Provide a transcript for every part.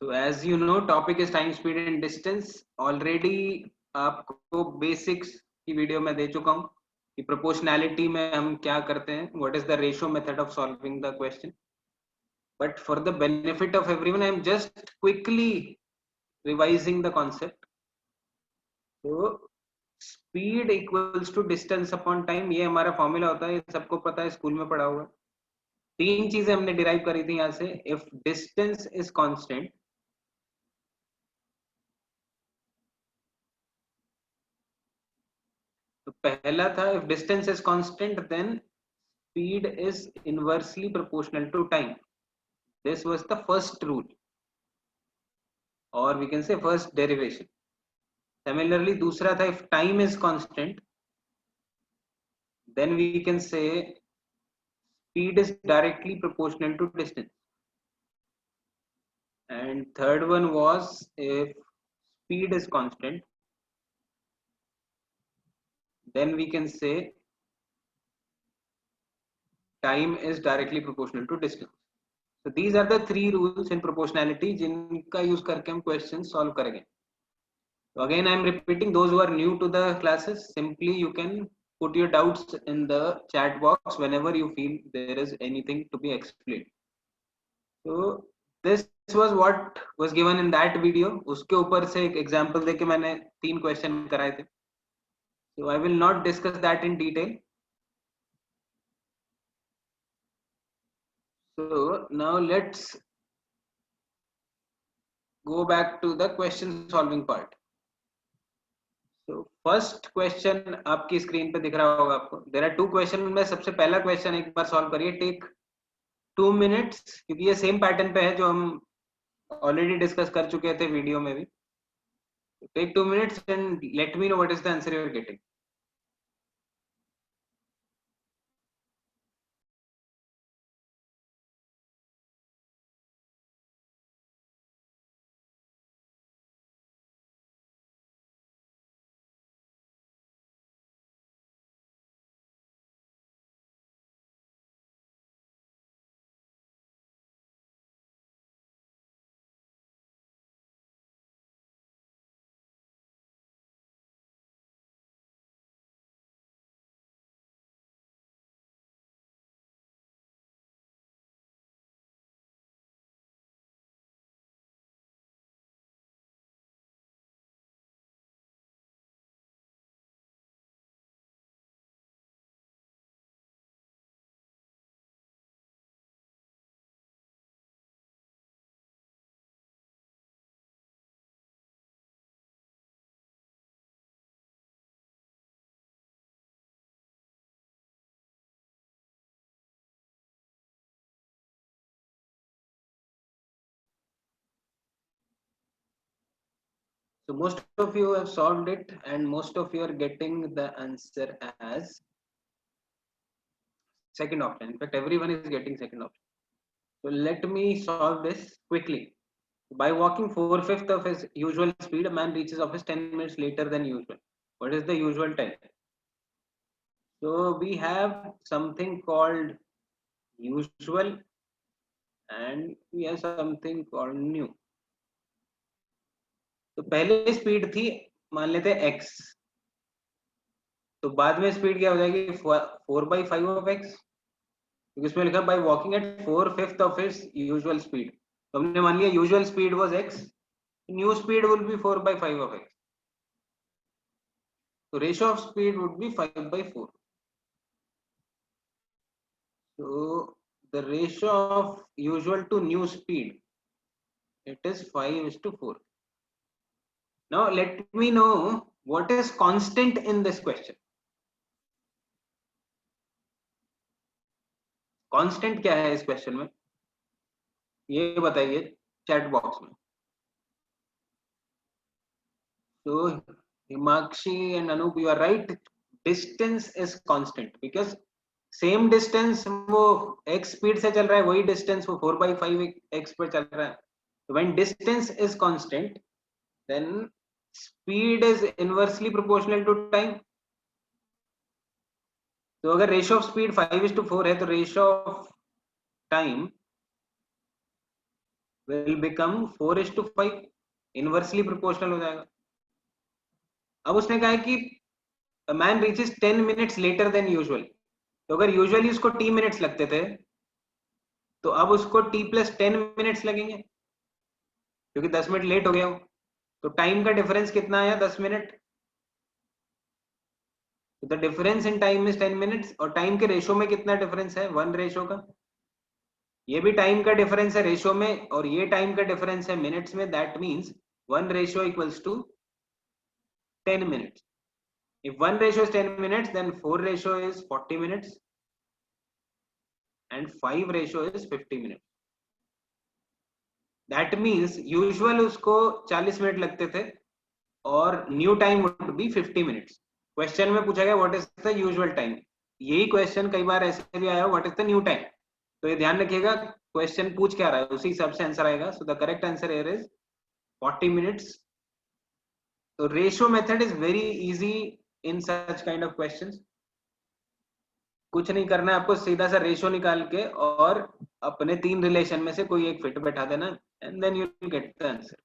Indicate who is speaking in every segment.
Speaker 1: So as you know, topic is time, speed and distance. Already आपको basics की video में दे चुका हूँ कि proportionality में हम क्या करते हैं, what is the ratio method of solving the question. But for the benefit of everyone, I am just quickly revising the concept. So speed equals to distance upon time, ये हमारा फॉर्मूला होता है, ये सबको पता है, स्कूल में पढ़ा हुआ है. तीन चीजें हमने डिराइव करी थी यहाँ से. इफ डिस्टेंस इज कांस्टेंट, तो पहला था if distance is constant then speed is inversely proportional to time. This was the first rule, और we can say first derivation. Similarly दूसरा था if time is constant then we can say speed is directly proportional to distance. And third one was if speed is constant then we can say time is directly proportional to distance. So these are the three rules in proportionality जिनका use करके हम questions solve करेंगे. So again I am repeating, those who are new to the classes, simply you can put your doubts in the chat box whenever you feel there is anything to be explained. So this was what was given in that video. उसके ऊपर से एक example देके मैंने 3 question कराए थे. So I will not discuss that in detail. So now let's go back to the question solving part. So first question आपकी screen पे दिख रहा होगा आपको. There are two questions में सबसे पहला question एक बार solve करिए. Take 2 minutes, क्योंकि ये same pattern पे है जो हम already discuss कर चुके थे वीडियो में भी. Take 2 minutes and let me know what is the answer you are getting. So most of you have solved it and most of you are getting the answer as second option. In fact, everyone is getting second option. So let me solve this quickly. By walking 4/5 of his usual speed, a man reaches office 10 minutes later than usual. What is the usual time? So we have something called usual and we have something called new. तो पहले speed थी, मान लेते हैं x, तो बाद में speed क्या हो जाएगी 4/5 ऑफ x, क्योंकि इसमें लिखा by walking at 4/5 of his usual speed. तो हमने मान लिया usual speed was x, new speed will be 4/5 of x. So ratio of speed would be 5/4. So the ratio of usual to new speed, it is 5:4. Now let me know what is constant in this question. Constant क्या है इस question में, ये बताइए chat box में. So Himakshi and Anup, you are right. Distance is constant because same distance वो x speed से चल रहा है, वही डिस्टेंस वो 4/5 x पर चल रहा है. तो when distance is constant then speed is inversely proportional to time. तो अगर रेशियो ऑफ स्पीड 5:4 है तो ratio of time will become 4:5, inversely proportional हो जाएगा। अब उसने कहा है कि man reaches 10 minutes later than usual, तो अगर यूजुअली उसको टी मिनट्स लगते थे तो अब उसको टी प्लस 10 मिनट्स लगेंगे क्योंकि 10 मिनट लेट हो गया हो। तो टाइम का डिफरेंस कितना आया? 10 मिनट। तो the difference in time is 10 minutes, और टाइम के रेशो में कितना डिफरेंस है? 1 रेशो का। ये भी टाइम का डिफरेंस है रेशो में, और ये टाइम का डिफरेंस है मिनट्स में। That means 1 ratio equals to 10 minutes. If 1 ratio is 10 minutes, then 4 ratio is 40 minutes and 5 ratio is 50 minutes. That means usual उसको 40 मिनट लगते थे और new time would be 50 minutes. Question में पूछा गया what is the usual time, यही question कई बार ऐसे भी आया what is the new time. तो ये ध्यान रखिएगा क्वेश्चन पूछ क्या रहा है, उसी हिसाब से आंसर आएगा। So the correct answer here is 40 minutes. तो ratio method is very easy in such kind of questions. कुछ नहीं करना है आपको, सीधा सा रेशियो निकाल के और अपने 3 रिलेशन में से कोई एक फिट बैठा देना and then you will get the answer.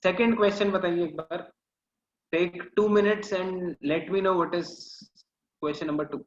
Speaker 1: Second question बताइए एक बार। Take 2 minutes and let me know what is question number 2।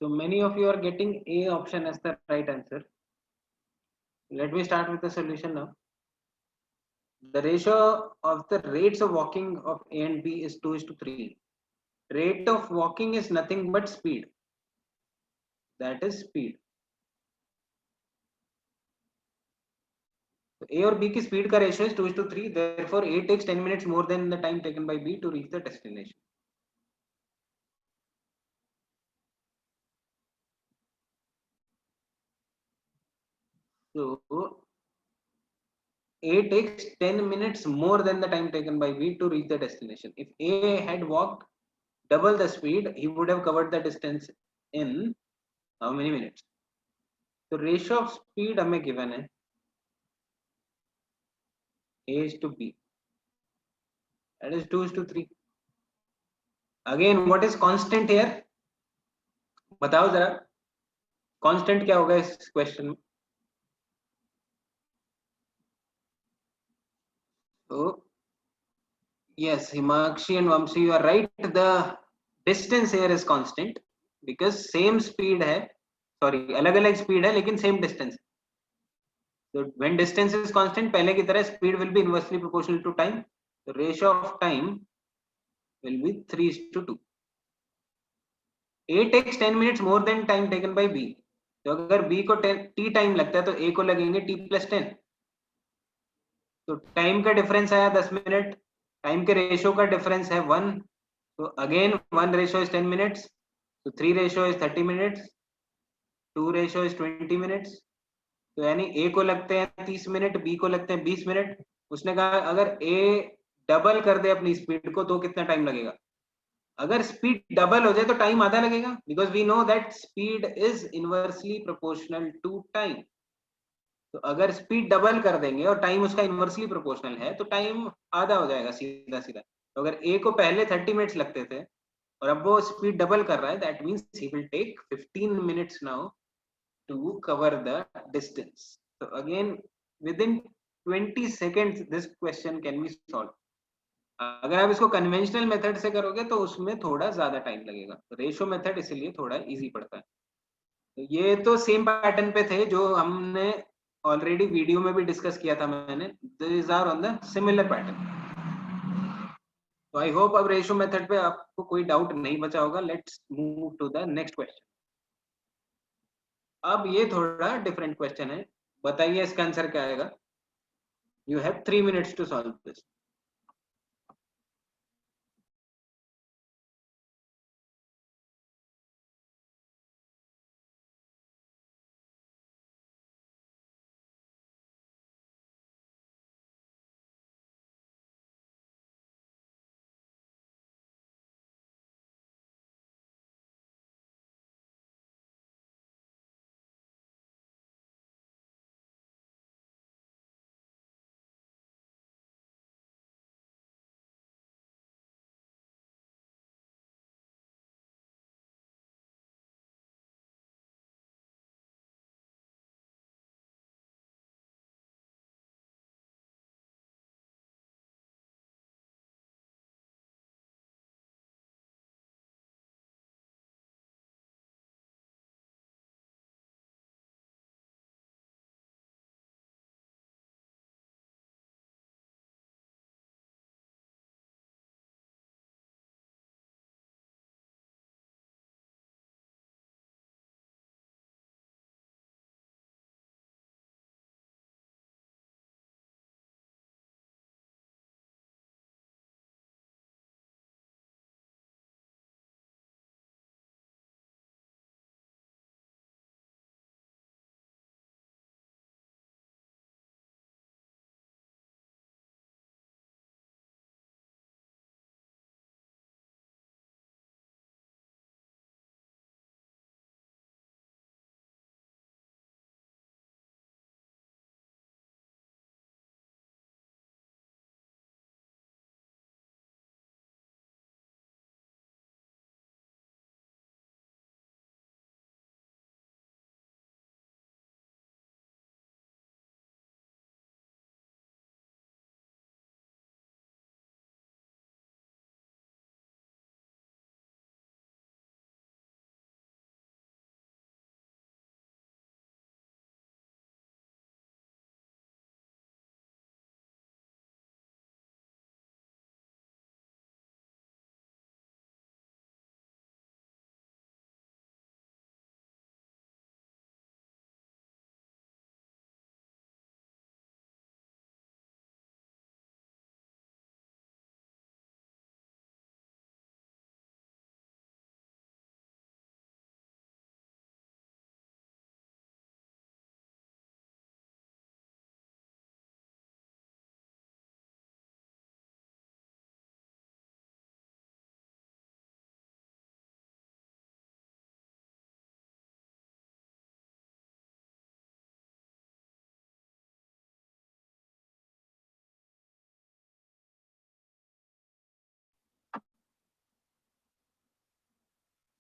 Speaker 1: So many of you are getting A option as the right answer. Let me start with the solution now. The ratio of the rates of walking of A and B is 2:3. Rate of walking is nothing but speed. That is speed. So A और B की speed का ratio is 2:3. Therefore, A takes 10 minutes more than the time taken by B to reach the destination. So A takes 10 minutes more than the time taken by B to reach the destination. If A had walked double the speed, he would have covered the distance in how many minutes? So ratio of speed हमें given है A is to B, that is 2:3. Again, what is constant here? बताओ जरा, constant क्या होगा इस question में? So yes, Himakshi and Vamsi, you are right. The distance here is constant because same speed है, sorry, अलग-अलग speed है लेकिन same distance. So when distance is constant, पहले की तरह speed will be inversely proportional to time. The ratio of time will be 3:2. A takes 10 minutes more than time taken by B. तो अगर B को t time लगता है तो A को लगेंगे t plus 10. तो टाइम का डिफरेंस आया 10 मिनट, टाइम के रेशियो का डिफरेंस है 1. तो अगेन 1 रेशियो इज 10 मिनट्स, तो 3 ratio is 30 minutes. 2 ratio is 20 minutes, तो यानी ए को लगते हैं 30 मिनट, बी को लगते हैं 20 मिनट। उसने कहा अगर ए डबल कर दे अपनी स्पीड को तो कितना टाइम लगेगा? अगर स्पीड डबल हो जाए तो टाइम आधा लगेगा, because we know that speed is inversely proportional to time. तो अगर स्पीड डबल कर देंगे और टाइम उसका इनवर्सली प्रोपोर्शनल है तो टाइम आधा हो जाएगा सीधा सीधा। तो अगर ए को पहले 30 मिनट्स लगते थे और अब वो स्पीड डबल कर रहा है, that means he will take 15 minutes now to cover the distance. तो again within 20 seconds this question can be solve. अगर आप इसको कन्वेंशनल मेथड से करोगे तो उसमें थोड़ा ज्यादा टाइम लगेगा। रेशो मेथड इसलिए थोड़ा इजी पड़ता है। तो ये तो सेम पैटर्न पे थे जो हमने ऑलरेडी वीडियो में भी डिस्कस किया था मैंने। These are on the similar pattern. तो आई होप अब रेशो मेथड पे आपको कोई डाउट नहीं बचा होगा। Let's move to the next question. अब ये थोड़ा डिफरेंट क्वेश्चन है, बताइए इसका आंसर क्या आएगा। You have 3 minutes to solve this.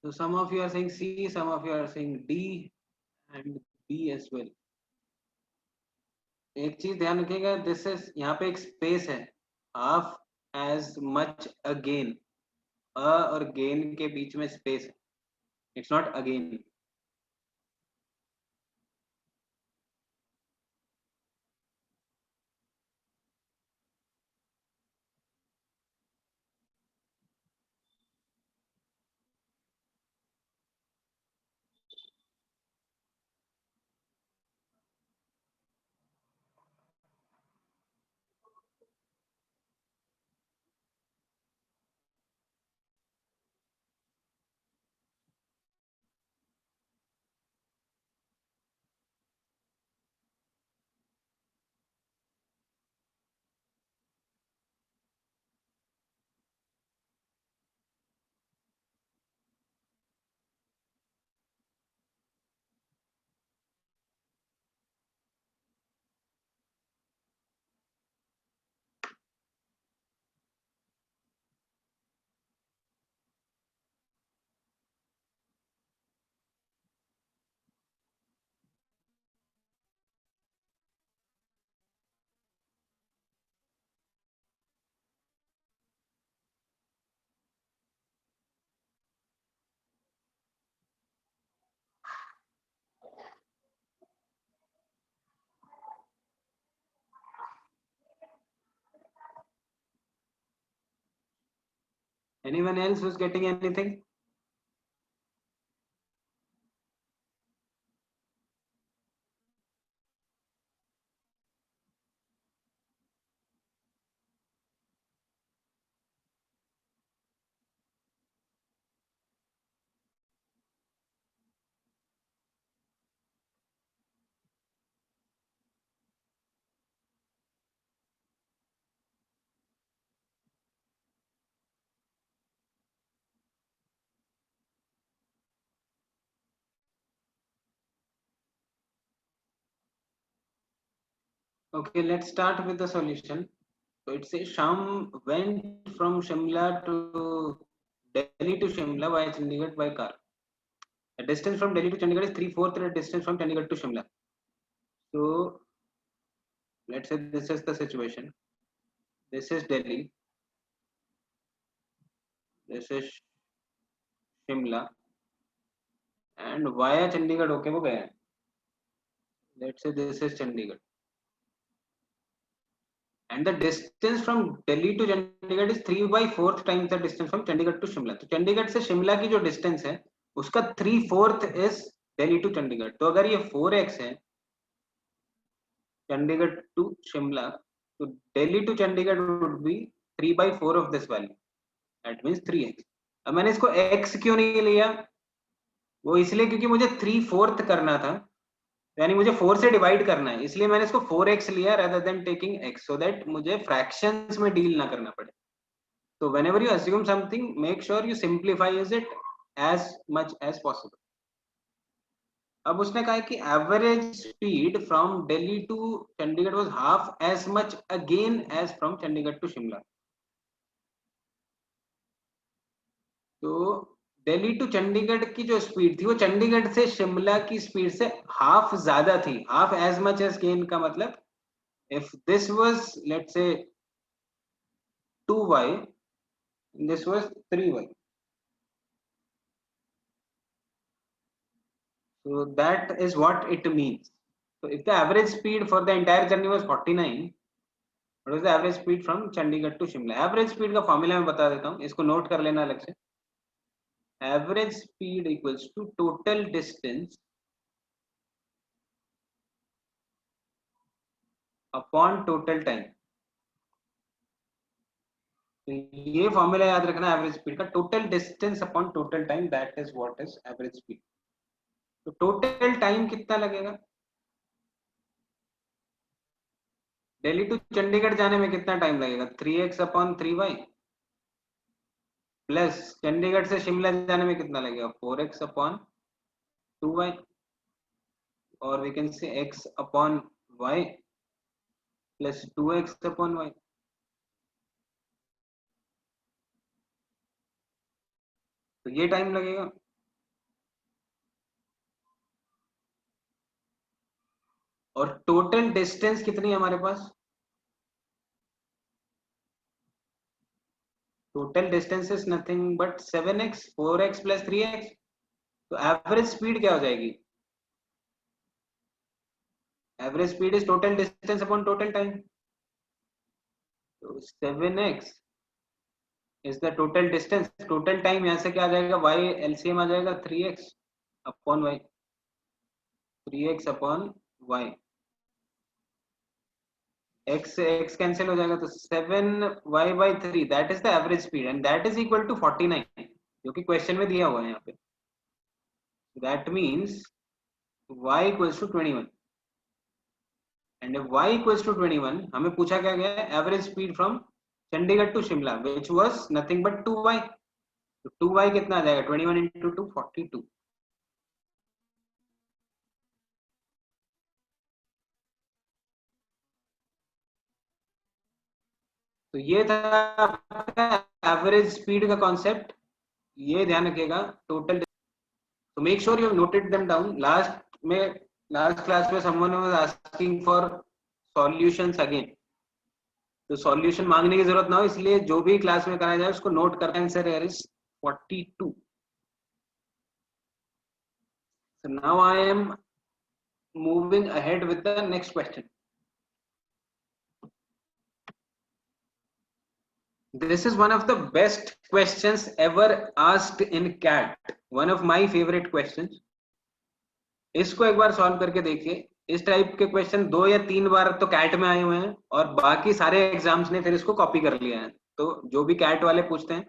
Speaker 1: So some of you are saying C, some of you are saying D and B as well. एक चीज ध्यान रखिएगा, दिस इज यहाँ पे एक स्पेस है, हाफ एज मच अगेन, अ और गेन के बीच में स्पेस है, it's not again. Anyone else who's getting anything? Okay, let's start with the solution. So it says Sham went from Shimla to Delhi to Shimla via Chandigarh by car. The distance from Delhi to Chandigarh is 3/4 the distance from Chandigarh to Shimla. So let's say this is the situation. This is Delhi. This is Shimla. And via Chandigarh okay वो गया है. Let's say this is Chandigarh. And the distance from Delhi to Chandigarh is 3/4 times the distance from Chandigarh to Shimla. तो चंडीगढ़ से शिमला की जो distance है उसका 3/4 is Delhi to Chandigarh. तो अगर ये 4x है चंडीगढ़ टू शिमला तो Delhi to Chandigarh would be 3/4 of this value. That means 3x. अब मैंने इसको x क्यों नहीं लिया? वो इसलिए क्योंकि मुझे 3/4 करना था, यानी मुझे 4 से डिवाइड करना है, इसलिए मैंने इसको 4x लिया rather than taking x so that मुझे fractions में डील ना करना पड़े. So whenever you assume something, make sure you simplify it as much as possible. अब उसने कहा है कि average speed from Delhi to Chandigarh was half as much again as from Chandigarh to Shimla. तो दिल्ली टू चंडीगढ़ की जो स्पीड थी वो चंडीगढ़ से शिमला की स्पीड से हाफ ज्यादा थी. Half as much as gain का मतलब if this was let's say 2y and this was 3y, so that is what it means. So if the average speed for the entire journey was 49, what was the average speed from Chandigarh to Shimla? Average speed का formula मैं बता देता हूँ, इसको note कर लेना अलग से. Average speed equals to total distance upon total time. तो ये फॉर्मूला याद रखना एवरेज स्पीड का. Total distance upon total time, that is what is average speed. तो टोटल टाइम कितना लगेगा? दिल्ली टू चंडीगढ़ जाने में कितना टाइम लगेगा? 3x upon 3y plus Chandigarh से शिमला जाने में कितना लगेगा? 4x अपॉन 2y और we can say x upon y plus 2x upon y. तो ये टाइम लगेगा. और टोटल डिस्टेंस कितनी है हमारे पास? Total distance is nothing but 7x 4x plus 3x. तो एवरेज स्पीड क्या हो जाएगी? Average speed is total distance upon total time. तो 7x is the total distance. Total time यहां से क्या आ जाएगा? y एलसीएम आ जाएगा 3x upon y. 3x upon y. x से x कैंसिल हो जाएगा तो 7y/3 that is the average speed and that is equal to 49 जो कि क्वेश्चन में दिया हुआ है यहाँ पे. That means y equals to 21 and if y equals to 21 हमें पूछा क्या गया है? Average speed from Chandigarh to Shimla which was nothing but 2y. तो 2y कितना आ जाएगा? 21 into 2 42. तो ये था आपका एवरेज स्पीड का कॉन्सेप्ट. ये ध्यान रखिएगा. टोटल. तो make sure you have noted them down. Last class में someone was asking for solutions again. तो सॉल्यूशन मांगने की जरूरत ना हो इसलिए जो भी क्लास में कराया जाए उसको नोट कर. Answer here is 42. So now I am moving ahead with the next question. This is one of the best questions ever asked in CAT. One of my favorite questions. इसको एक बार solve करके देखिए. इस type के question 2 या 3 बार तो cat में आए हुए हैं और बाकी सारे एग्जाम्स ने फिर इसको कॉपी कर लिया है. तो जो भी कैट वाले पूछते हैं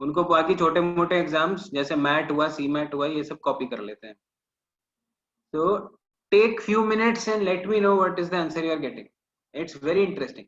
Speaker 1: उनको बाकी छोटे मोटे एग्जाम्स जैसे मैट हुआ, सी मैट हुआ, ये सब कॉपी कर लेते हैं. तो take few minutes and let me know what is the answer you are getting. It's very interesting.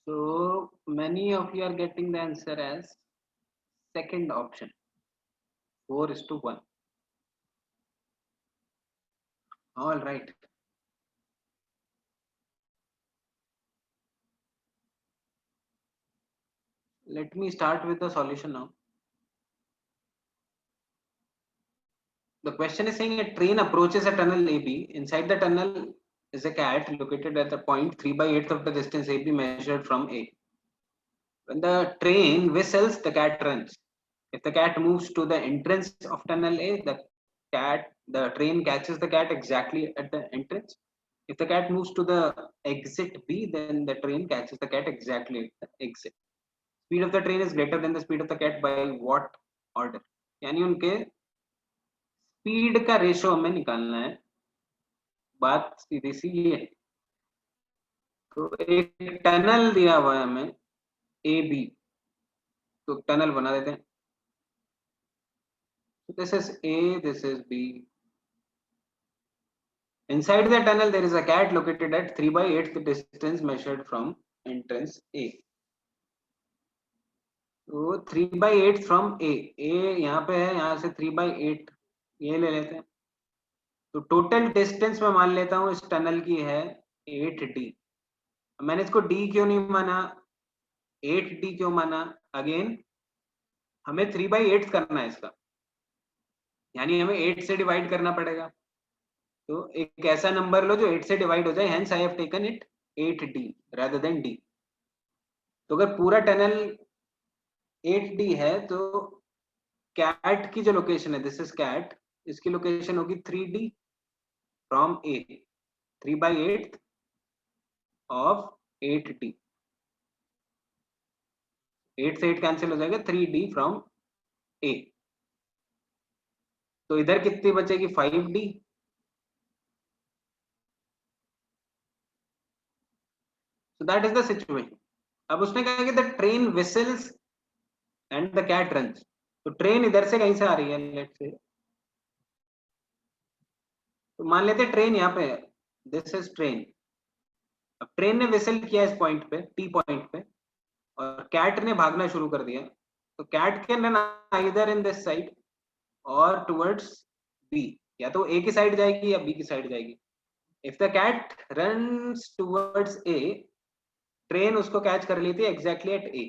Speaker 1: So many of you are getting the answer as second option, 4:1. All right. Let me start with the solution now. The question is saying a train approaches a tunnel AB. Inside the tunnel is a cat located at the point 3/8 of the distance AB measured from A. When the train whistles, the cat runs. If the cat moves to the entrance of tunnel A, the train catches the cat exactly at the entrance. If the cat moves to the exit B, then the train catches the cat exactly at the exit. Speed of the train is greater than the speed of the cat by what order? यानी उनके speed का ratio हमें निकालना है. बात सीधी सी ये है. तो एक टनल दिया हुआ है हमें ए बी, तो टनल बना देते हैं. So this is A, this is B. Inside the tunnel, there is a cat located at 3/8 the distance measured from entrance A. तो 3/8 from A. A यहाँ पे है, यहाँ से 3/8 ये ले लेते हैं. तो टोटल डिस्टेंस मैं मान लेता हूँ इस टनल की है 8D. मैंने इसको D क्यों नहीं माना, 8D क्यों माना? अगेन हमें 3/8 करना है इसका, यानी हमें 8 से डिवाइड करना पड़ेगा. तो एक ऐसा नंबर लो जो 8 से डिवाइड हो जाए. Hence I have taken it 8D rather than D. तो अगर पूरा टनल 8D है तो कैट की जो लोकेशन है, दिस इज कैट, इसकी लोकेशन होगी 3D from A. 3/8 of 8D. 8 से 8 कैंसिल हो जाएगा, 3D फ्रॉम A. तो इधर कितनी बचेगी? 5D. So that is the situation. अब उसने कहा कि the train whistles and the cat runs. तो ट्रेन इधर से कहीं से आ रही है, लेट्स से, तो मान लेते हैं ट्रेन यहाँ पे है, दिस इज ट्रेन। अब ट्रेन ने विसल किया इस पॉइंट पे, टी पॉइंट पे, और कैट ने भागना शुरू कर दिया। तो cat can run either in this side और टुवर्ड्स बी, या तो ए की साइड जाएगी या बी की साइड जाएगी। If the cat runs towards A, train उसको कैच कर लेती है exactly at A.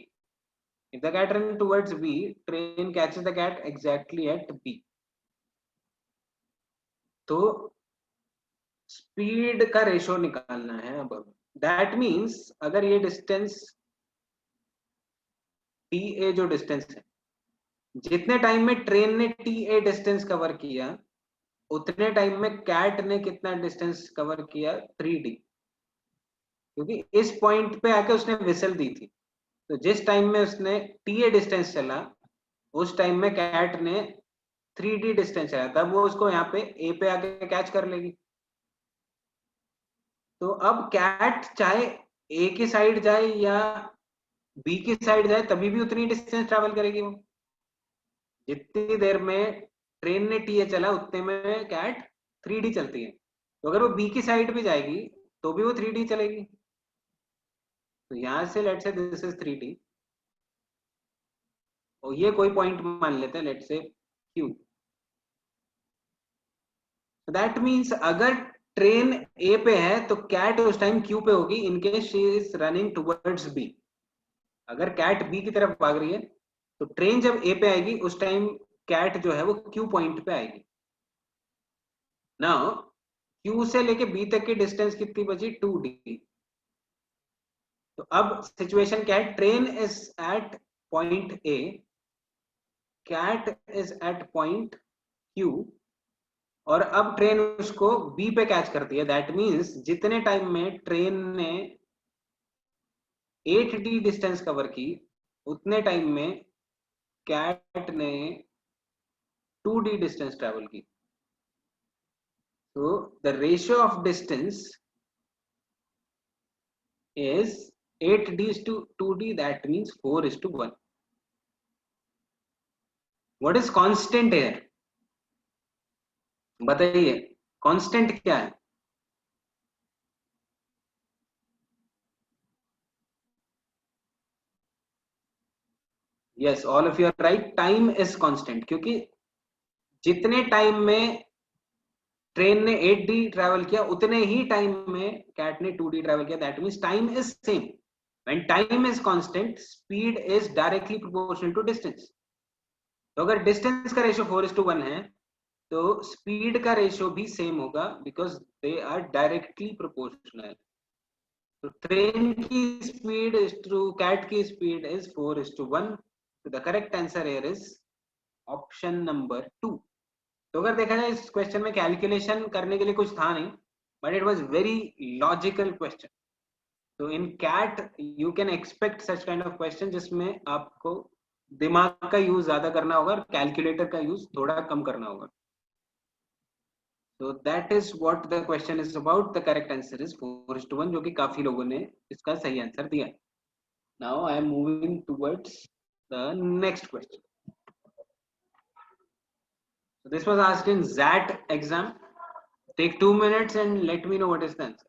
Speaker 1: If the cat run towards B, train catches the cat exactly at B. तो स्पीड का रेशो निकालना है। अब दैट मीन्स अगर ये डिस्टेंस टी ए जो डिस्टेंस है, जितने टाइम में ट्रेन ने टी ए डिस्टेंस कवर किया, उतने टाइम में कैट ने कितना डिस्टेंस कवर किया, 3D। क्योंकि इस पॉइंट पे आके उसने विसल दी थी, तो जिस टाइम में उसने टी ए डिस्टेंस चला, उस टाइम में कैट ने 3D डिस्टेंस चला, तब वो उसको यहाँ पे ए पे आके कैच कर लेगी। तो अब कैट चाहे ए की साइड जाए या बी की साइड जाए, तभी भी उतनी डिस्टेंस ट्रैवल करेगी वो। जितनी देर में ट्रेन ने टी ए चला, उतने में कैट 3D चलती है। तो अगर वो बी की साइड भी जाएगी तो भी वो 3D चलेगी। तो यहां से let's say this is 3D, और ये कोई पॉइंट मान लेते हैं, let's say Q. That means अगर ट्रेन ए पे है तो कैट उस टाइम क्यू पे होगी, in case she is running towards B. अगर कैट बी की तरफ भाग रही है, तो ट्रेन जब ए पे आएगी उस टाइम कैट जो है वो क्यू पॉइंट पे आएगी। नाउ क्यू से लेके बी तक की डिस्टेंस कितनी बची, 2D। तो अब सिचुएशन क्या है, train is at point A, cat is at point Q, और अब ट्रेन उसको बी पे कैच करती है। दैट मीन्स जितने टाइम में ट्रेन ने 8D डिस्टेंस कवर की, उतने टाइम में कैट ने 2D डिस्टेंस ट्रेवल की। So the ratio of distance is 8D to 2D, that means 4:1. What is constant here? बताइए, कांस्टेंट क्या है? Yes, all of you are right, time is constant. क्योंकि जितने टाइम में train ने 8D travel किया, उतने ही टाइम में कैट ने 2D ट्रेवल किया। That means time is same. When time is constant, speed is directly proportional to distance. तो अगर डिस्टेंस का रेशियो 4:1 है, तो स्पीड का रेशियो भी सेम होगा, because they are directly proportional. तो ट्रेन की स्पीड इज टू कैट की स्पीड इज 4:1। तो the correct answer here is option number 2। तो अगर देखा जाए इस क्वेश्चन में कैलकुलेशन करने के लिए कुछ था नहीं, but it was very logical question. तो in CAT you can expect such kind of question जिसमें आपको दिमाग का यूज ज्यादा करना होगा और कैलकुलेटर का यूज थोड़ा कम करना होगा। So that is what the question is about. The correct answer is 4:1, जो कि काफी लोगों ने इसका सही आंसर दिया। Now I am moving towards the next question. So this was asked in XAT exam. Take 2 minutes and let me know what is the answer.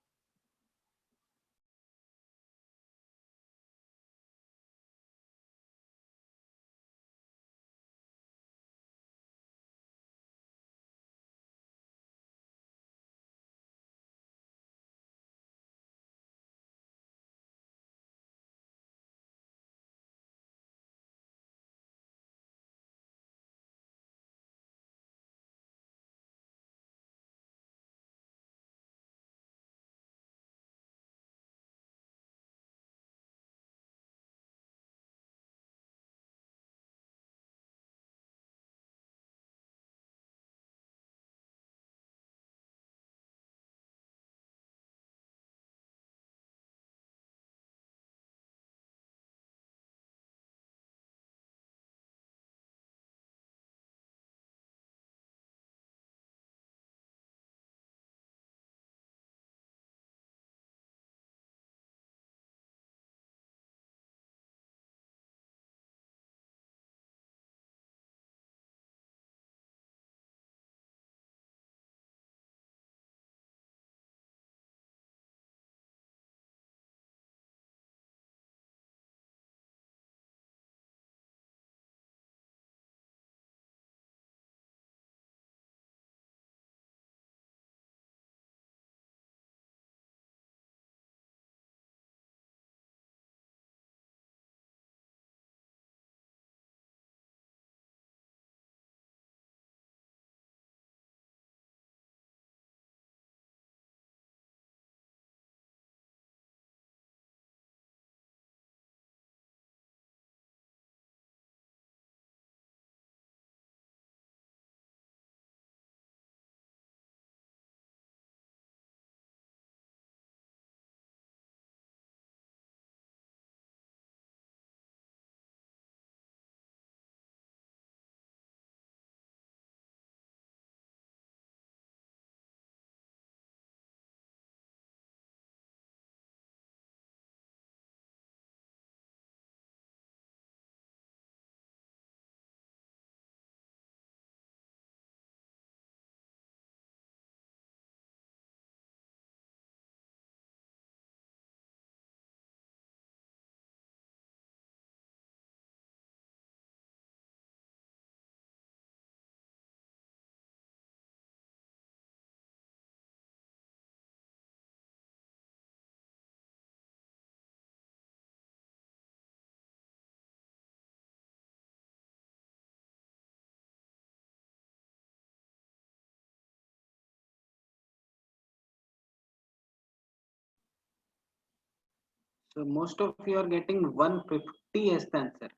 Speaker 1: So most of you are getting 150 as the answer.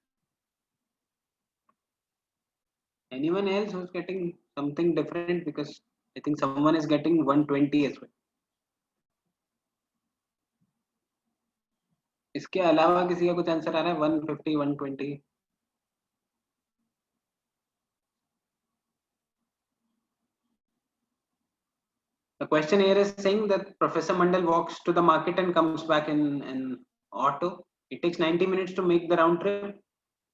Speaker 1: Anyone else who's getting something different? Because I think someone is getting 120 as well. इसके अलावा किसी का कुछ answer आ रहा है? 150, 120? The question here is saying that Professor Mandal walks to the market and comes back in an auto. It takes 90 minutes to make the round trip.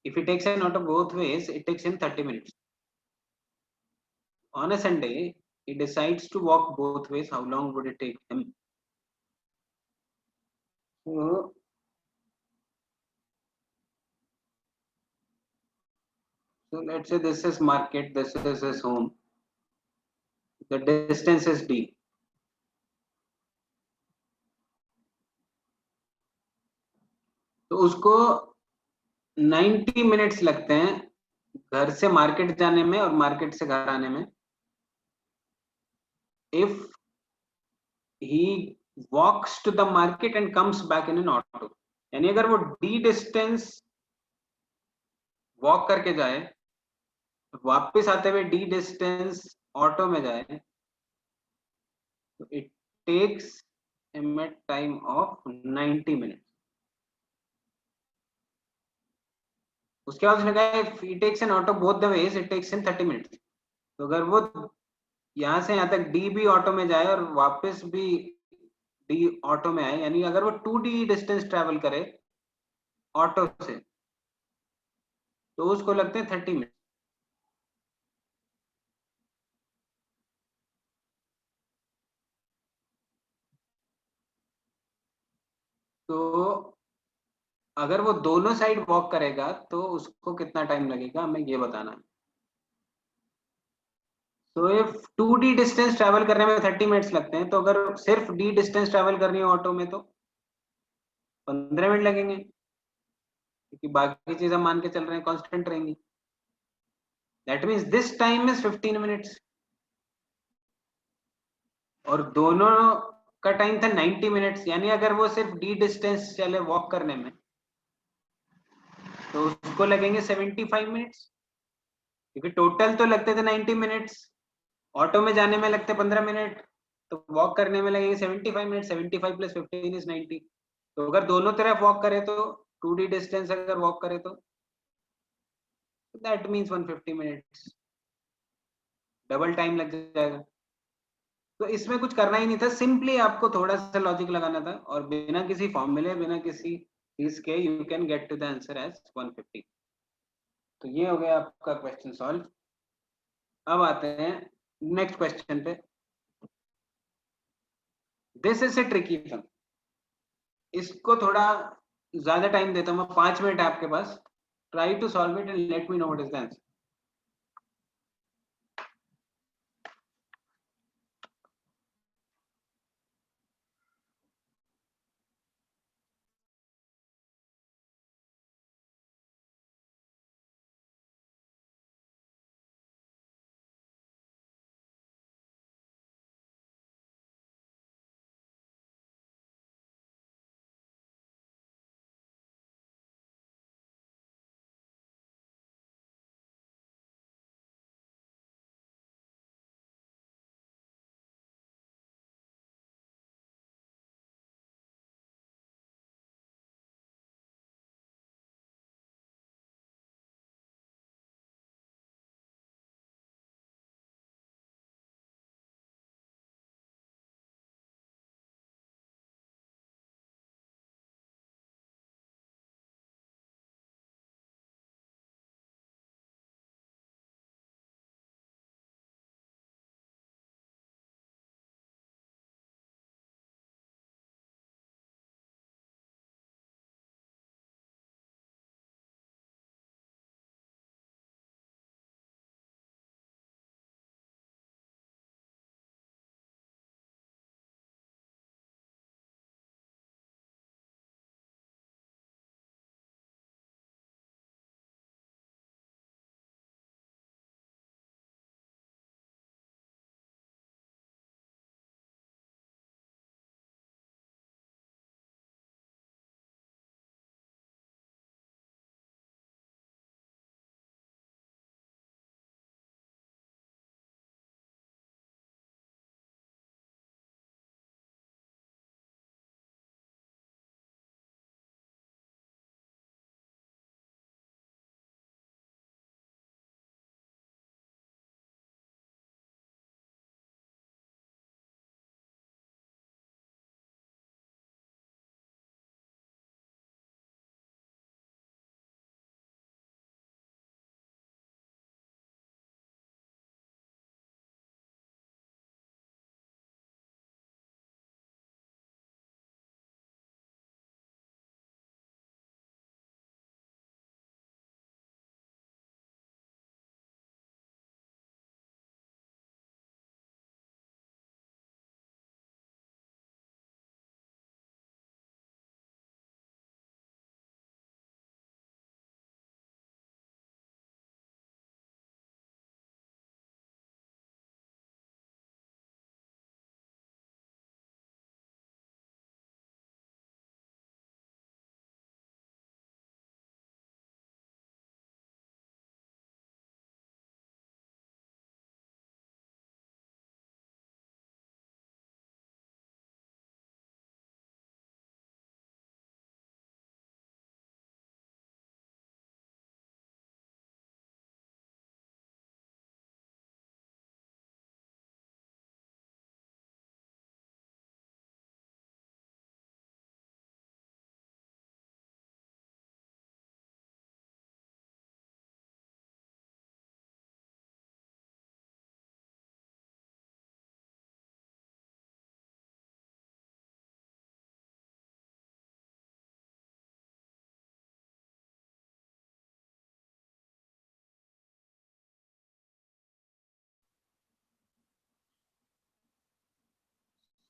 Speaker 1: If he takes an auto both ways, it takes him 30 minutes. On a Sunday, he decides to walk both ways. How long would it take him? So let's say this is market, this is his home. The distance is D. तो उसको 90 minutes लगते हैं घर से market जाने में और market से घर आने में. If he walks to the market and comes back in an auto, यानी अगर वो D डिस्टेंस वॉक करके जाए, वापस आते हुए D डिस्टेंस ऑटो में जाए, तो it takes him a time of 90 minutes. उसके बाद उसने कहा if he takes an auto both the ways it takes him 30 minutes. तो अगर वो यहाँ से यहाँ तक D भी ऑटो में जाए और वापस भी D ऑटो में आए, यानी अगर वो 2D डिस्टेंस ट्रेवल करे ऑटो से, तो उसको लगते हैं 30 मिनट. तो अगर वो दोनों साइड वॉक करेगा तो उसको कितना टाइम लगेगा, हमें ये बताना है. तो इफ 2D डिस्टेंस ट्रेवल करने में 30 मिनट्स लगते हैं, तो अगर सिर्फ D डिस्टेंस ट्रेवल करनी है ऑटो में तो 15 मिनट लगेंगे, क्योंकि बाकी चीज हम मान के चल रहे हैं कांस्टेंट रहेंगी. That means this time is 15 minutes और दोनों का टाइम था 90 मिनट्स. यानी अगर वो सिर्फ D डिस्टेंस चले वॉक करने में तो उसको लगेंगे 75 मिनट्स, क्योंकि टोटल तो लगते थे 90 मिनट्स, ऑटो में जाने में लगते 15 मिनट, तो वॉक करने में लगेंगे 75 मिनट. 75 plus 15 is 90. तो अगर दोनों तरफ वॉक करे तो 2D डिस्टेंस अगर वॉक करे तो that means 150 minutes, double time लग जाएगा. तो इसमें कुछ करना ही नहीं था, सिंपली आपको थोड़ा सा लॉजिक लगाना था और बिना किसी फॉर्मूले, बिना किसी चीज के you can get to the answer as 150. तो ये हो गया आपका क्वेश्चन सॉल्व. अब आते हैं नेक्स्ट क्वेश्चन पे. दिस इज ए ट्रिकी सम. इसको थोड़ा ज्यादा टाइम देता हूँ मैं, 5 मिनट आपके पास. Try to solve it and let me know what is the answer.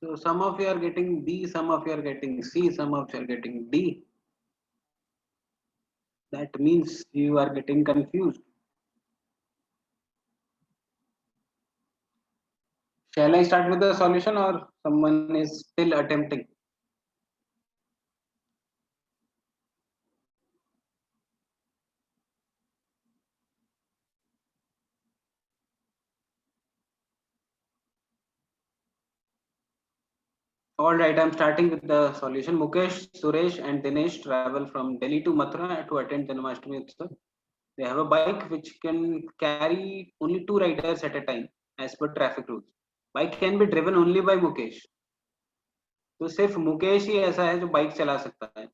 Speaker 1: So some of you are getting B, some of you are getting C, some of you are getting D. That means you are getting confused. Shall I start with the solution or someone is still attempting? All right, I'm starting with the solution. Mukesh, Suresh, and Dinesh travel from Delhi to Mathura to attend Janmashtami Utsav. They have a bike which can carry only 2 riders at a time as per traffic rules. Bike can be driven only by Mukesh. तो सिर्फ मुकेश ही ऐसा है जो bike चला सकता है.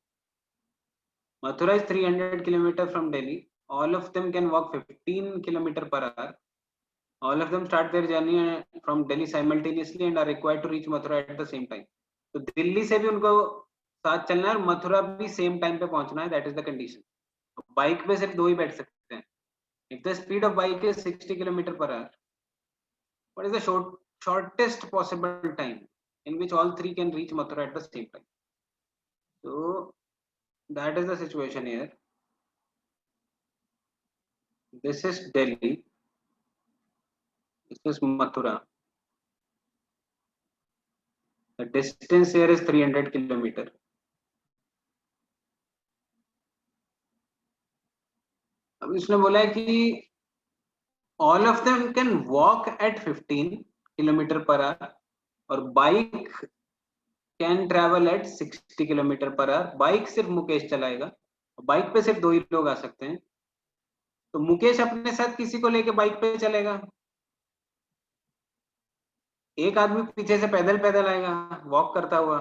Speaker 1: Mathura is 300 kilometer from Delhi. All of them can walk 15 kilometer per hour. All of them start their journey from Delhi simultaneously and are required to reach Mathura at the same time. तो दिल्ली से भी उनको साथ चलना है और मथुरा भी same time पे पहुंचना है. That is the condition. Bike पे सिर्फ 2 ही बैठ सकते हैं. If the speed of bike is 60 kilometre per hour, what is the shortest possible time in which all 3 can reach Mathura at the same time? So that is the situation here. This is Delhi. This is Mathura. The distance here is 300 kilometer. अब इसने बोला है कि all of them can walk at 15 kilometer per hour और bike can travel eight 60 kilometre per hour. Bike सिर्फ मुकेश चलाएगा. Bike पे सिर्फ 2 ही लोग आ सकते हैं. तो मुकेश अपने साथ किसी को लेके बाइक पे चलेगा. एक आदमी पीछे से पैदल पैदल आएगा वॉक करता हुआ.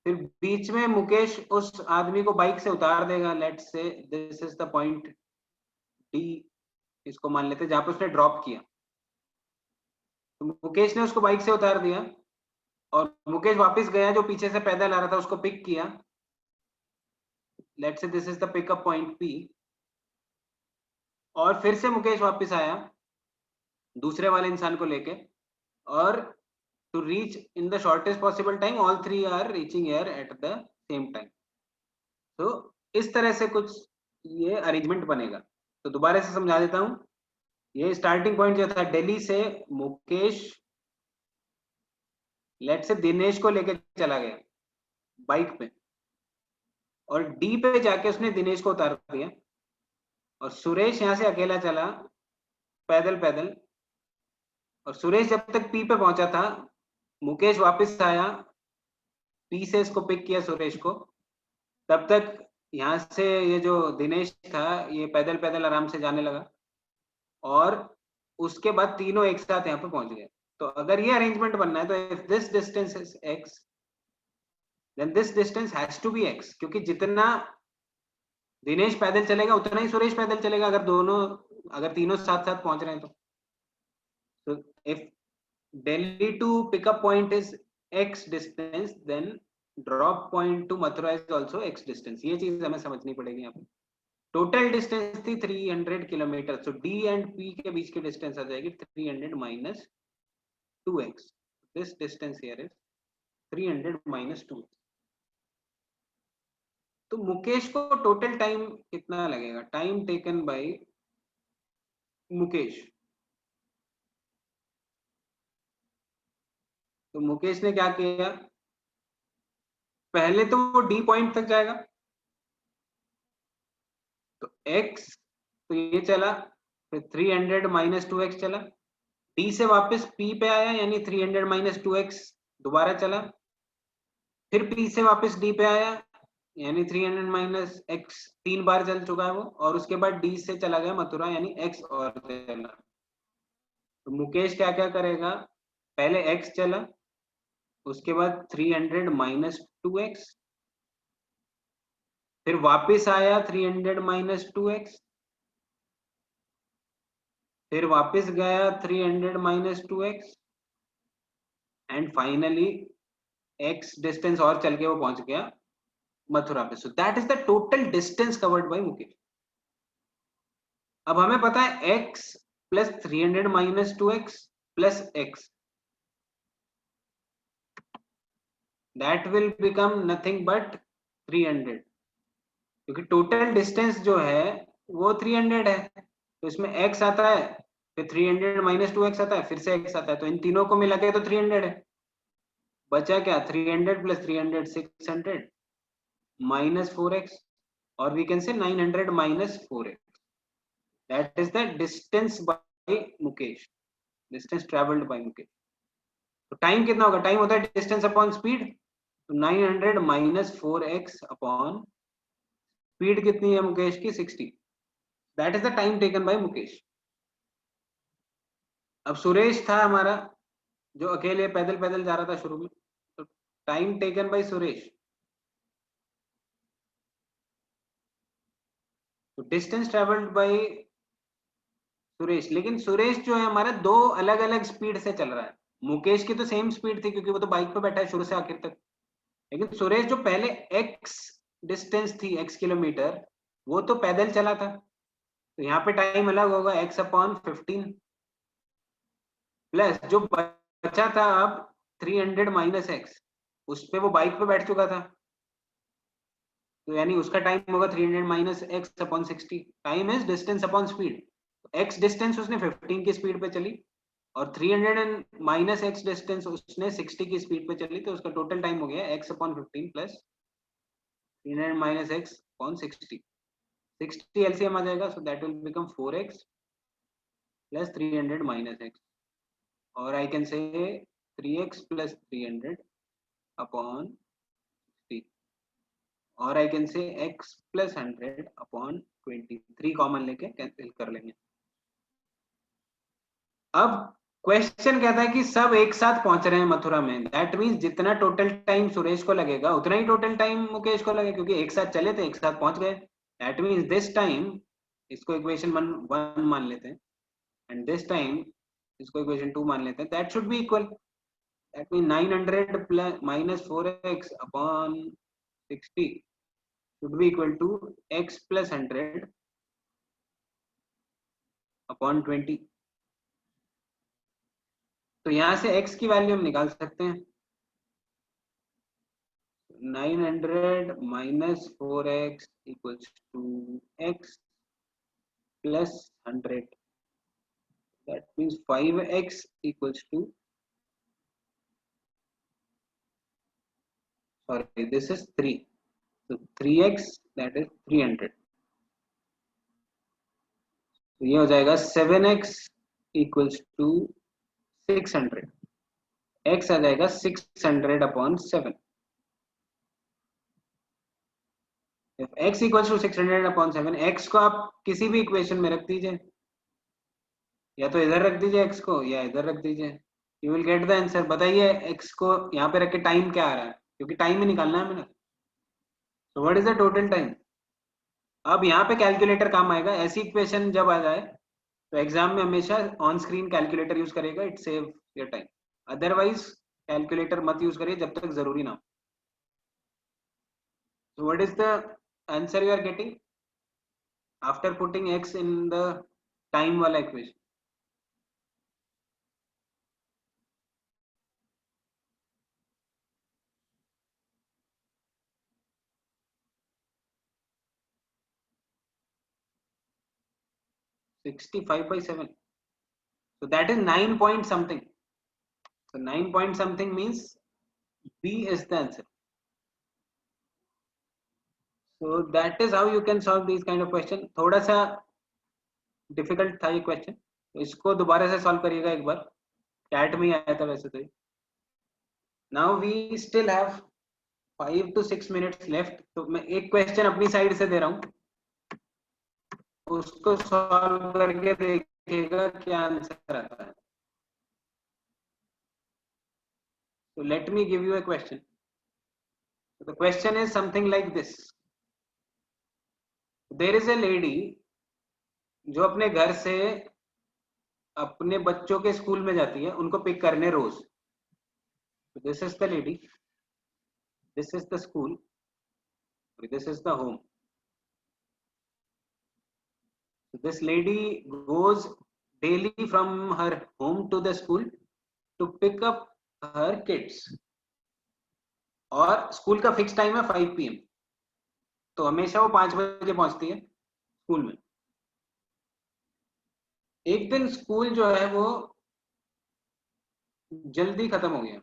Speaker 1: फिर बीच में मुकेश उस आदमी को बाइक से उतार देगा. Let's say this is the point D, इसको मान लेते हैं, जहां पे उसने ड्रॉप किया. तो मुकेश ने उसको बाइक से उतार दिया और मुकेश वापस गया, जो पीछे से पैदल आ रहा था उसको पिक किया. Let's say this is the pickup point P. और फिर से मुकेश वापस आया दूसरे वाले इंसान को लेके और to reach in the shortest possible time all 3 are reaching here at the same time. तो इस तरह से कुछ ये अरेंजमेंट बनेगा. तो दोबारा से समझा देता हूं. ये स्टार्टिंग पॉइंट जो था, दिल्ली से मुकेश लेट से दिनेश को लेकर चला गया बाइक पे और डी पे जाके उसने दिनेश को उतार दिया और सुरेश यहां से अकेला चला पैदल पैदल. और सुरेश जब तक पी पे पहुंचा था, मुकेश वापस आया, पी से इसको पिक किया सुरेश को. तब तक यहाँ से ये जो दिनेश था ये पैदल पैदल आराम से जाने लगा और उसके बाद तीनों एक साथ यहाँ पे पहुंच गए. तो अगर ये अरेंजमेंट बनना है तो if this distance is x then this distance has to be x, क्योंकि जितना दिनेश पैदल चलेगा उतना ही सुरेश पैदल चलेगा अगर तीनों साथ साथ पहुंच रहे हैं तो. So if Delhi to pickup point is x distance, then drop point to Mathura is also x distance. ये चीज हमें समझनी पड़ेगी यहाँ पे. टोटल डिस्टेंस थी 300 kilometre. So D and P के बीच की डिस्टेंस आ जाएगी 300 minus 2x. This distance here is 300 minus 2x. तो मुकेश को टोटल टाइम कितना लगेगा? Time taken by Mukesh. तो मुकेश ने क्या किया, पहले तो वो डी पॉइंट तक जाएगा. तो x तो ये चला, फिर 300 माइनस 2x चला. डी से वापस p पे आया यानी 300 माइनस 2x दोबारा चला. फिर p से वापस d पे आया यानी 300 माइनस x 3 बार चल चुका है वो. और उसके बाद d से चला गया मथुरा यानी x और चला. तो मुकेश क्या क्या करेगा, पहले x चला, उसके बाद 300 माइनस 2x, फिर वापस आया 300 माइनस 2x, फिर वापस गया 300 minus 2x and finally x distance और चल के वो पहुंच गया मथुरा पे. So that is the total distance covered by Mukesh. अब हमें पता है x plus 300 minus 2x plus x. that will become nothing but 300, क्योंकि टोटल डिस्टेंस जो है वो 300 है, तो इसमें x आता है, फिर 300 माइनस 2x आता है, फिर से x आता है, तो इन तीनों को मिला के तो 300 है। बचा क्या? 300 प्लस 300 600 माइनस 4x, और we can say 900 minus 4x, that is the distance by Mukesh, distance travelled by Mukesh. तो टाइम कितना होगा? टाइम होता है डिस्टेंस अपॉन स्पीड, तो 900 माइनस 4x अपॉन स्पीड कितनी है मुकेश की? 60, that is the time taken by Mukesh. अब सुरेश था हमारा जो अकेले पैदल पैदल जा रहा था शुरू में, तो टाइम टेकन बाय सुरेश, तो डिस्टेंस ट्रेवल्ड बाय सुरेश। लेकिन सुरेश जो है हमारा दो अलग अलग स्पीड से चल रहा है। मुकेश की तो सेम स्पीड थी क्योंकि वो तो बाइक पे बैठा है शुरू से आखिर तक, लेकिन सुरेश जो पहले x डिस्टेंस थी, x किलोमीटर, वो तो पैदल चला था, तो यहाँ पे टाइम अलग होगा, x अपॉन 15 प्लस जो बचा था अब 300 माइनस x, उस पे वो बाइक पे बैठ चुका था, तो यानी उसका टाइम होगा 300 minus x upon 60। Time is distance upon speed, x distance उसने 15 की स्पीड पे चली और 300 माइनस x डिस्टेंस उसने 60 की स्पीड पे चली, तो उसका टोटल टाइम हो गया x upon 15 plus 300 minus x upon 60। 60 LCM आ जाएगा, so that will become 4x plus 300 minus x, और I can say 3x plus 300 upon 60, और I can say x plus 100 upon 20, 3 common लेके कैंसिल कर लेंगे। अब क्वेश्चन कहता है कि सब एक साथ पहुंच रहे हैं मथुरा में, दैट मींस जितना टोटल टाइम सुरेश को लगेगा उतना ही टोटल टाइम मुकेश को लगेगा, क्योंकि एक साथ चले थे, एक साथ पहुंच गए। दैट मींस दिस टाइम, इसको इक्वेशन 1 मान लेते हैं, एंड दिस टाइम इसको इक्वेशन 2 मान लेते हैं, that should be equal, that means 900 plus minus 4x upon 60 should be equal to x plus 100 upon 20। तो यहां से x की वैल्यू हम निकाल सकते हैं, 900 minus 4x equals to x plus 100, that means 5x equals to, sorry, this is 3, so 3x, that is 300, तो ये हो जाएगा 7x equals to 600, x आ जाएगा 600 upon 7। If x equals to 600 upon 7, x को आप किसी भी इक्वेशन में रख दीजिए, या तो इधर रख दीजिए x को या इधर रख दीजिए, you will get the answer. बताइए x को यहाँ पे रख के टाइम क्या आ रहा है, क्योंकि टाइम ही निकालना है मैंने। सो what is the total time? अब यहाँ पे कैलकुलेटर काम आएगा, ऐसी इक्वेशन जब आ जाए तो एग्जाम में हमेशा ऑन स्क्रीन कैलकुलेटर यूज करेगा, it save your time, otherwise calculator मत यूज करिए जब तक जरूरी ना हो। So what is the answer you are getting after putting x in the time वाला equation? (65/7), so that is 9 point something, so 9 point something means B is the answer. So that is how you can solve these kind of question. थोड़ा सा difficult था ये question, तो इसको दोबारा से solve करिएगा एक बार, कैट में ही आया था वैसे तो। Now we still have 5 to 6 minutes left, तो मैं एक क्वेश्चन अपनी साइड से दे रहा हूँ, उसको सॉल्व करके देखिएगा क्या आंसर आता है। So let me give you a question. So the question is something like this. There is a lady जो अपने घर से अपने बच्चों के स्कूल में जाती है उनको पिक करने रोज। So this is the lady, this is the school, this is the home. So this lady goes daily from her home to the school to pick up her kids. और school का fix time है 5 PM, तो हमेशा वो 5 बजे पहुंचती है school में। एक दिन स्कूल जो है वो जल्दी खत्म हो गया,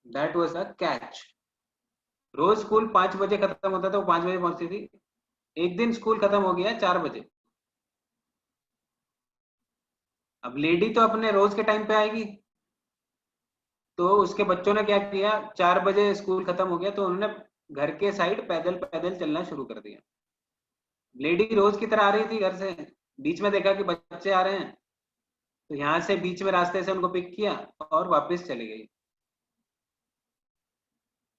Speaker 1: दैट वाज अ कैच। रोज स्कूल 5 बजे खत्म होता था, वो 5 बजे पहुंचती थी। एक दिन स्कूल खत्म हो गया 4 बजे। अब लेडी तो अपने रोज के टाइम पे आएगी, तो उसके बच्चों ने क्या किया, 4 बजे स्कूल खत्म हो गया तो उन्होंने घर के साइड पैदल पैदल चलना शुरू कर दिया। लेडी रोज की तरह आ रही थी घर से, बीच में देखा कि बच्चे आ रहे हैं, तो यहाँ से बीच में रास्ते से उनको पिक किया और वापस चली गई।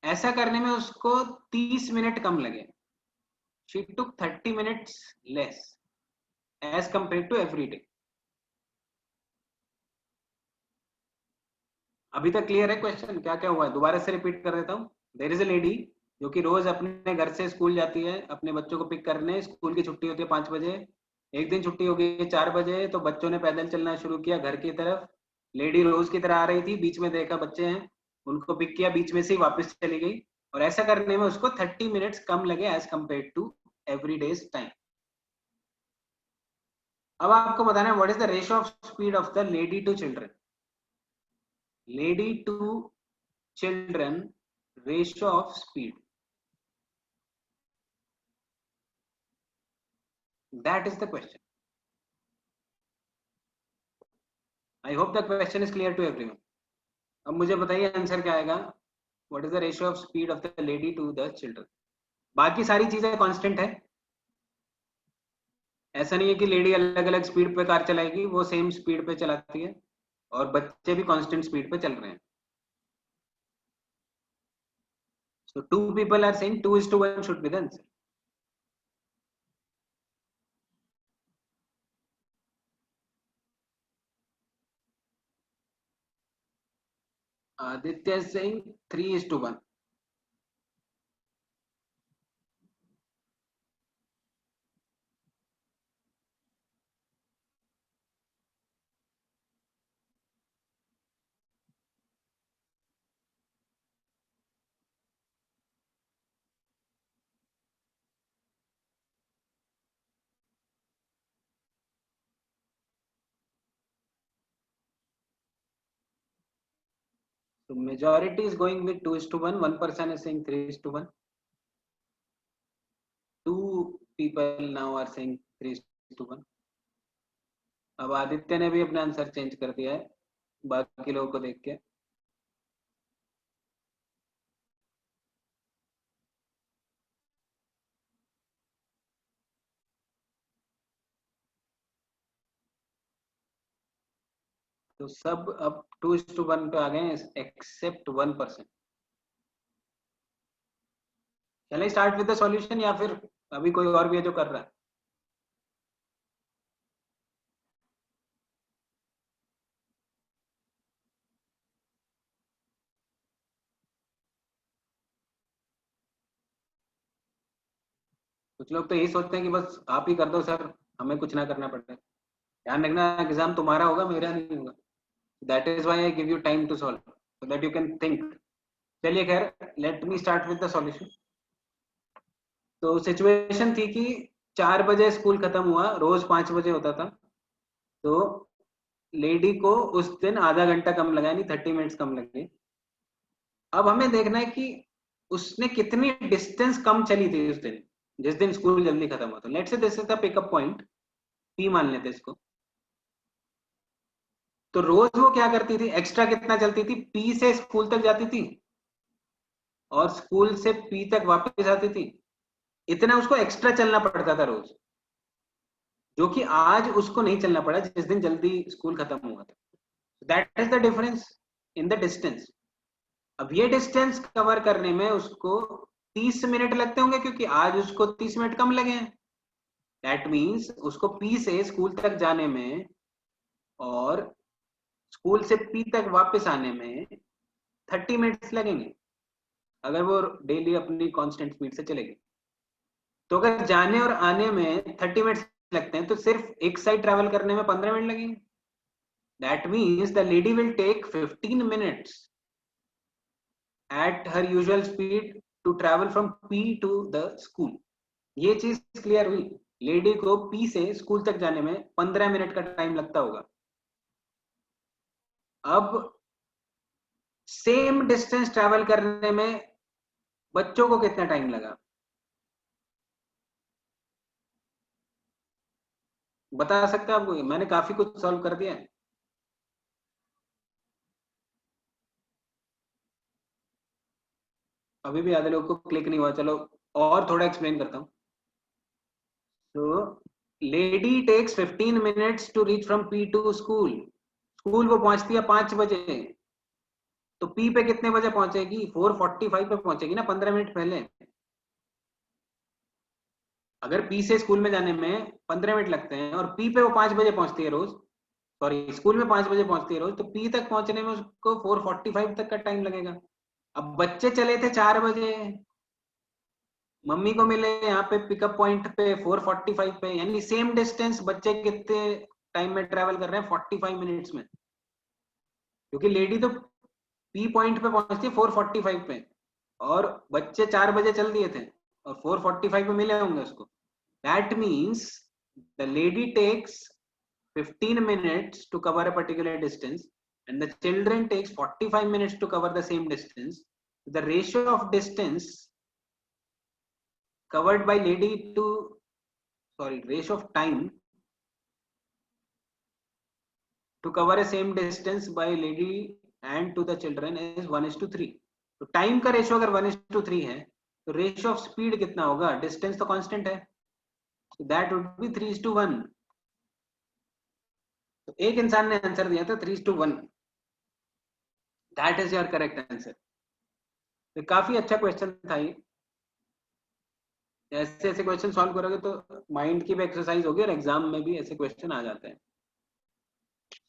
Speaker 1: ऐसा करने में उसको 30 मिनट कम लगे। She took 30 minutes less as compare to every day. अभी तक क्लियर है क्वेश्चन? क्या क्या हुआ है दोबारा से रिपीट कर देता हूँ। देयर इज अ लेडी जो कि रोज अपने घर से स्कूल जाती है अपने बच्चों को पिक करने। स्कूल की छुट्टी होती है 5 बजे। एक दिन छुट्टी हो गई 4 बजे, तो बच्चों ने पैदल चलना शुरू किया घर की तरफ। लेडी रोज की तरह आ रही थी, बीच में देखा बच्चे हैं, उनको पिक किया, बीच में से ही वापस चली गई। और ऐसा करने में उसको 30 मिनट्स कम लगे as compare to every day's time. अब आपको बताना है what is the ratio of speed of the lady to children. Lady to children ratio of speed, that is the question. I hope the question is clear to everyone. अब मुझे बताइए answer क्या आएगा। What is the ratio of speed of the lady to the children. बाकी सारी चीजें constant है, ऐसा नहीं है कि लेडी अलग अलग स्पीड पे कार चलाएगी, वो सेम स्पीड पे चलाती है और बच्चे भी कांस्टेंट स्पीड पे चल रहे हैं। so two people are saying 2:1 should be the answer. Aditya is saying 3:1. So majority is going with 2:1. One person is saying 3:1. Two people now are saying 3:1. अब आदित्य ने भी अपना आंसर चेंज कर दिया है बाकी लोगों को देख के। तो सब अब 2:1 पे आ गए एक्सेप्ट 1%। चलिए स्टार्ट विद द सॉल्यूशन, या फिर अभी कोई और भी है जो कर रहा है? कुछ लोग तो यही सोचते हैं कि बस आप ही कर दो सर, हमें कुछ ना करना पड़ता है। ध्यान रखना एग्जाम तुम्हारा होगा, मेरा नहीं होगा। That is why I give you time to solve so that you can think. चलिए खैर, let me start with the solution. तो सिचुएशन थी कि 4 बजे स्कूल खत्म हुआ, रोज 5 बजे होता था, तो लेडी को उस दिन आधा घंटा कम लगा, यानी 30 मिनट्स कम लगे। अब हमें देखना है कि उसने कितनी डिस्टेंस कम चली थी उस दिन, जिस दिन स्कूल जल्दी खत्म हुआ। तो let's say this is the pickup point, P मान लेते इसको। तो रोज वो क्या करती थी, एक्स्ट्रा कितना चलती थी, पी से स्कूल तक जाती थी और स्कूल से पी तक वापस आती थी। इतना उसको एक्स्ट्रा चलना पड़ता था रोज, जो कि आज उसको नहीं चलना पड़ा जिस दिन जल्दी स्कूल खत्म हुआ था। That is the difference in the distance. अब ये डिस्टेंस कवर करने में उसको 30 मिनट लगते होंगे, क्योंकि आज उसको 30 मिनट कम लगे हैं। दैट मीन्स उसको पी से स्कूल तक जाने में और स्कूल से पी तक वापस आने में 30 मिनट्स लगेंगे, अगर वो डेली अपनी कांस्टेंट स्पीड से चलेगी। तो अगर जाने और आने में 30 मिनट्स लगते हैं, तो सिर्फ एक साइड ट्रैवल करने में 15 मिनट लगेंगे। That means the lady will take 15 minutes at her usual speed to travel from P to the school. ये चीज क्लियर हुई, लेडी को P से स्कूल तक जाने में 15 मिनट का टाइम लगता होगा. अब सेम डिस्टेंस ट्रेवल करने में बच्चों को कितना टाइम लगा, बता सकते हैं आपको? मैंने काफी कुछ सॉल्व कर दिया है. अभी भी आधे लोग को क्लिक नहीं हुआ. चलो और थोड़ा एक्सप्लेन करता हूँ. तो lady takes 15 minutes to reach from P to school. School वो पहुंचती है 5 बजे, तो पी पे कितने बजे पहुंचेगी? 4:45 पे पहुंचेगी ना, 15 मिनट पहले. अगर पी से स्कूल में जाने में 15 मिनट लगते हैं और पी पे वो 5 बजे पहुंचती है रोज, सॉरी स्कूल में 5 बजे पहुंचती है रोज, तो पी तक पहुंचने में उसको 4:45 तक का टाइम लगेगा. अब बच्चे चले थे 4 बजे, मम्मी को मिले यहाँ पे पिकअप पॉइंट पे 4:45 पे, यानी सेम डिस्टेंस बच्चे कितने टाइम में ट्रेवल कर रहे हैं? 45 मिनट्स में. क्योंकि लेडी तो पी पॉइंट पे पहुंचती है 4:45 पे, और बच्चे 4 बजे चल दिए थे और 4:45 पे मिले होंगे उसको. That means the lady takes 15 minutes to cover a particular distance and the children takes 45 minutes to cover the same distance. The ratio of distance covered by lady to, sorry, ratio of time to cover a same distance by lady and to the children is 1:3. तो time का ratio अगर 1:3 है, तो ratio of speed कितना होगा? Distance तो constant है, so that would be 3:1. तो एक इंसान ने आंसर दिया था 3:1. That is your correct answer. तो काफी अच्छा क्वेश्चन था ये. ऐसे ऐसे क्वेश्चन सॉल्व करोगे तो माइंड की भी एक्सरसाइज होगी और एग्जाम में भी ऐसे क्वेश्चन आ जाते हैं.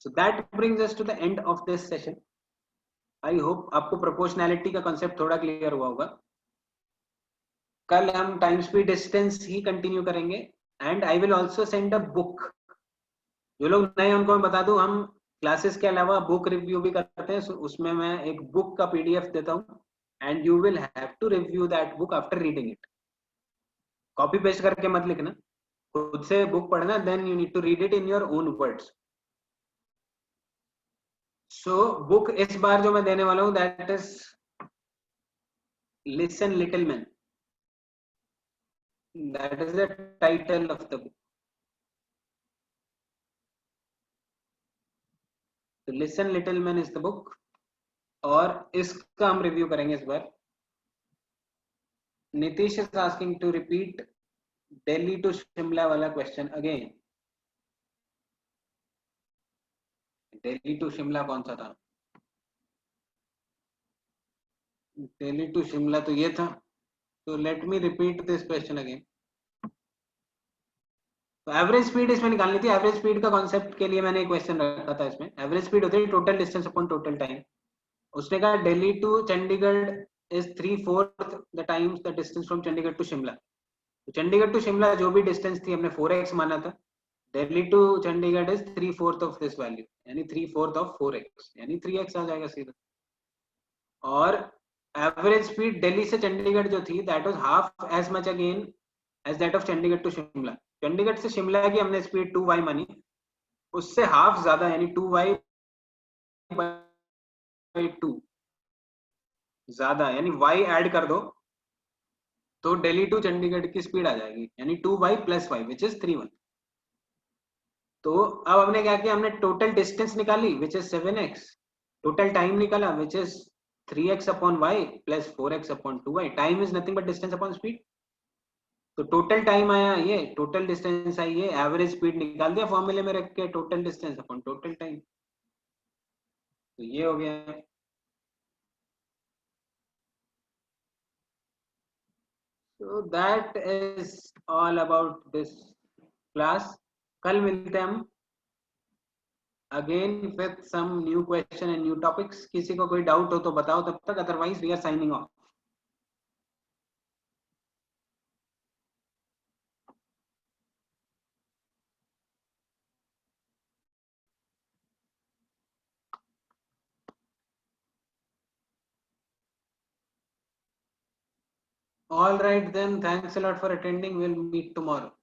Speaker 1: So that brings us to the end of this session. I hope आपको प्रोपोर्शनैलिटी का कॉन्सेप्ट थोड़ा क्लियर हुआ होगा. कल हम टाइम स्पीड डिस्टेंस ही कंटिन्यू करेंगे and I will also send a book. जो लोग नए उनको मैं बता दूं, हम क्लासेस के अलावा बुक रिव्यू भी करते हैं. उसमें मैं एक बुक का पीडीएफ देता हूँ and you will have to review that book after reading it. Copy paste करके मत लिखना, खुद से बुक पढ़ना, then you need to read it in your own words. So book इस बार जो मैं देने वाला हूं that is listen little man. That is the title of the book. तो listen little man is the book, और इसका हम रिव्यू करेंगे इस बार. Nitish is asking to repeat Delhi to Shimla वाला question again. Delhi to Shimla कौन सा था? दिल्ली टू शिमला तो ये था. तो let me repeat this question again. तो एवरेज स्पीड इसमें निकालनी थी. एवरेज स्पीड का कॉन्सेप्ट के लिए मैंने एक क्वेश्चन रखा था. इसमें एवरेज स्पीड होती है total distance upon total time. उसने कहा Delhi to Chandigarh is 3/4 the times the distance from Chandigarh to Shimla. तो चंडीगढ़ टू शिमला जो भी डिस्टेंस थी हमने 4x माना था. Delhi to Chandigarh is 3/4 of this value, यानी 3/4 ऑफ 4x, यानी 3x आ जाएगा सीधा. और एवरेज स्पीड दिल्ली से चंडीगढ़ जो थी that was half as much again as that of Chandigarh to Shimla. Chandigarh से शिमला की हमने स्पीड 2y मानी, उससे हाफ ज्यादा, यानी 2y/2 ज्यादा, यानी y ऐड कर दो तो दिल्ली टू चंडीगढ़ की स्पीड आ जाएगी, यानी 2y + y विच इज 3:1. तो अब हमने क्या किया? हमने टोटल डिस्टेंस निकाली which is 7x, total time निकाला which is 3x/y + 4x/2y. Time is nothing but distance upon speed. तो टोटल टाइम आया ये, टोटल डिस्टेंस आई ये, एवरेज स्पीड निकाल दिया फॉर्मूले में रख के, total distance upon total time. तो ये हो गया. So that is all about this class. कल मिलते हैं हम again with some new question and new topics. किसी को कोई डाउट हो तो बताओ तब तक, otherwise we are signing off. All right then, thanks a lot for attending. We'll meet tomorrow.